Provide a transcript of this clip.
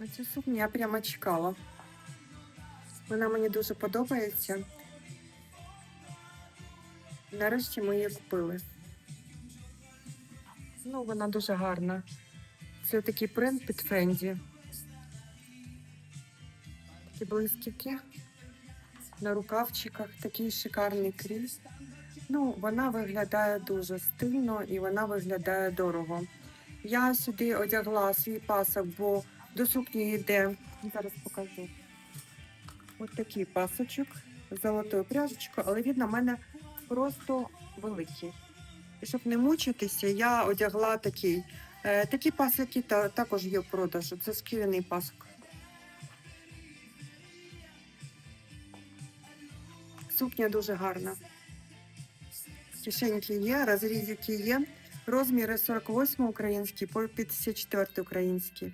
Оцю сукню я прямо чекала. Вона мені дуже подобається. Нарешті ми її купили. Ну, вона дуже гарна. Це такий принт під Фенді. Такі блискітки на рукавчиках, такий шикарний крій. Ну, вона виглядає дуже стильно і вона виглядає дорого. Я сюди одягла свій пасок, бо до сукні йде, зараз покажу, ось такий пасочок з золотою пряжечкою, але він на мене просто великий. І щоб не мучитися, я одягла такий. Такі пасики також є в продажу, це шкіряний пасок. Сукня дуже гарна. Кишеньки є, розрізики є. Розміри 48 український по 54 український.